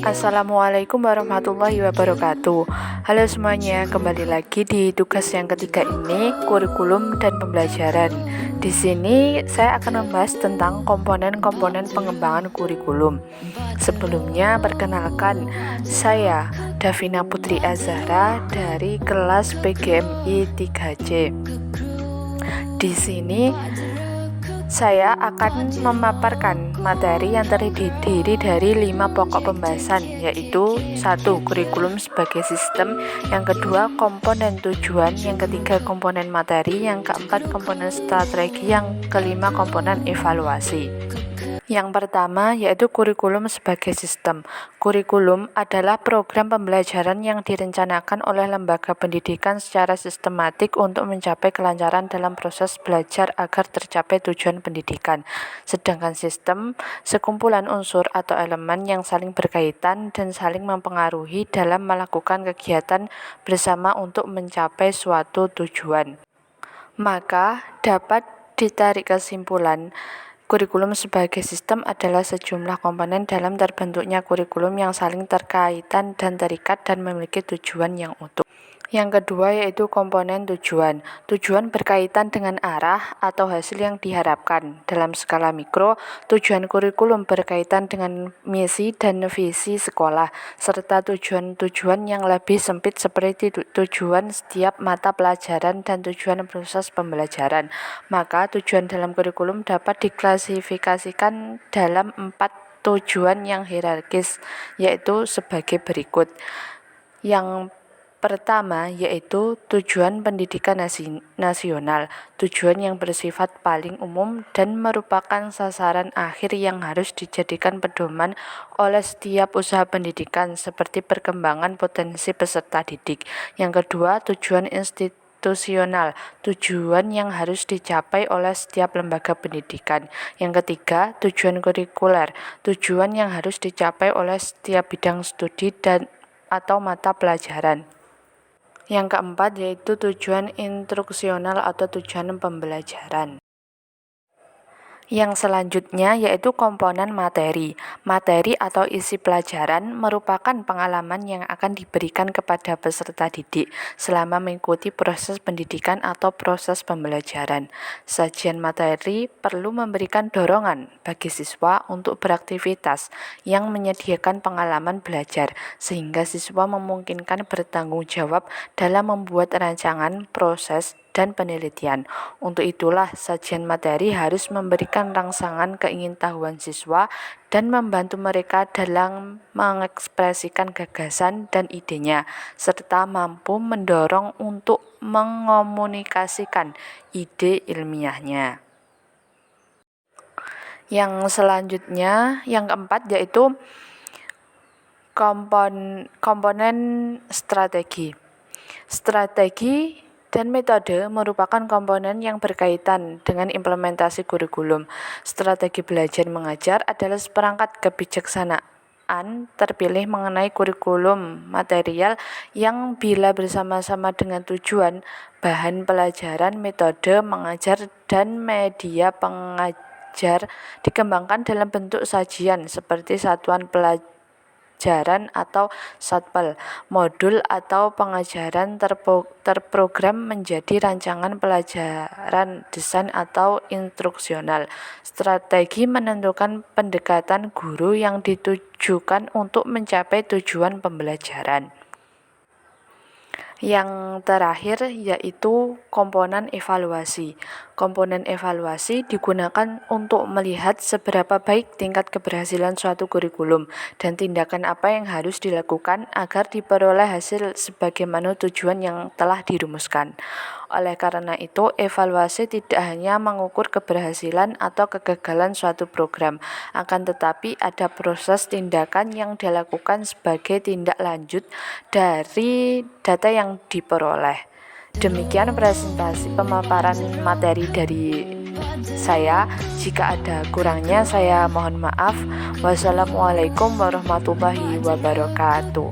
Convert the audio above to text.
Assalamualaikum warahmatullahi wabarakatuh. Halo semuanya, kembali lagi di tugas yang ketiga ini, kurikulum dan pembelajaran. Di sini saya akan membahas tentang komponen-komponen pengembangan kurikulum. Sebelumnya perkenalkan, saya Davina Putri Azhara dari kelas PGMI 3C. Di sini saya akan memaparkan materi yang terdiri dari 5 pokok pembahasan, yaitu 1. Kurikulum sebagai sistem, yang kedua komponen tujuan, yang ketiga komponen materi, yang keempat komponen strategi, yang kelima komponen evaluasi. Yang pertama yaitu kurikulum sebagai sistem. Kurikulum adalah program pembelajaran yang direncanakan oleh lembaga pendidikan secara sistematik untuk mencapai kelancaran dalam proses belajar agar tercapai tujuan pendidikan. Sedangkan sistem, sekumpulan unsur atau elemen yang saling berkaitan dan saling mempengaruhi dalam melakukan kegiatan bersama untuk mencapai suatu tujuan. Maka dapat ditarik kesimpulan, kurikulum sebagai sistem adalah sejumlah komponen dalam terbentuknya kurikulum yang saling terkaitan dan terikat dan memiliki tujuan yang utuh. Yang kedua yaitu komponen tujuan. Tujuan berkaitan dengan arah atau hasil yang diharapkan. Dalam skala mikro, tujuan kurikulum berkaitan dengan misi dan visi sekolah, serta tujuan-tujuan yang lebih sempit seperti tujuan setiap mata pelajaran dan tujuan proses pembelajaran. Maka tujuan dalam kurikulum dapat diklasifikasikan dalam 4 tujuan yang hierarkis, yaitu sebagai berikut. Yang pertama yaitu tujuan pendidikan nasional, tujuan yang bersifat paling umum dan merupakan sasaran akhir yang harus dijadikan pedoman oleh setiap usaha pendidikan seperti perkembangan potensi peserta didik. Yang kedua, tujuan institusional, tujuan yang harus dicapai oleh setiap lembaga pendidikan. Yang ketiga, tujuan kurikuler, tujuan yang harus dicapai oleh setiap bidang studi dan atau mata pelajaran. Yang keempat yaitu tujuan instruksional atau tujuan pembelajaran. Yang selanjutnya yaitu komponen materi. Materi atau isi pelajaran merupakan pengalaman yang akan diberikan kepada peserta didik selama mengikuti proses pendidikan atau proses pembelajaran. Sajian materi perlu memberikan dorongan bagi siswa untuk beraktivitas yang menyediakan pengalaman belajar, sehingga siswa memungkinkan bertanggung jawab dalam membuat rancangan, proses, dan penelitian. Untuk itulah sajian materi harus memberikan rangsangan keingintahuan siswa dan membantu mereka dalam mengekspresikan gagasan dan idenya, serta mampu mendorong untuk mengomunikasikan ide ilmiahnya. Yang selanjutnya, yang keempat yaitu komponen strategi. Strategi dan metode merupakan komponen yang berkaitan dengan implementasi kurikulum. Strategi belajar mengajar adalah seperangkat kebijaksanaan terpilih mengenai kurikulum material yang bila bersama-sama dengan tujuan, bahan pelajaran, metode mengajar, dan media pengajar dikembangkan dalam bentuk sajian seperti satuan pelajaran atau satpel, modul atau pengajaran terprogram menjadi rancangan pelajaran, desain atau instruksional. Strategi menentukan pendekatan guru yang ditujukan untuk mencapai tujuan pembelajaran. Yang terakhir yaitu komponen evaluasi. Komponen evaluasi digunakan untuk melihat seberapa baik tingkat keberhasilan suatu kurikulum dan tindakan apa yang harus dilakukan agar diperoleh hasil sebagaimana tujuan yang telah dirumuskan. Oleh karena itu, evaluasi tidak hanya mengukur keberhasilan atau kegagalan suatu program, akan tetapi ada proses tindakan yang dilakukan sebagai tindak lanjut dari data yang diperoleh. Demikian presentasi pemaparan materi dari saya. Jika ada kurangnya saya mohon maaf. Wassalamualaikum warahmatullahi wabarakatuh.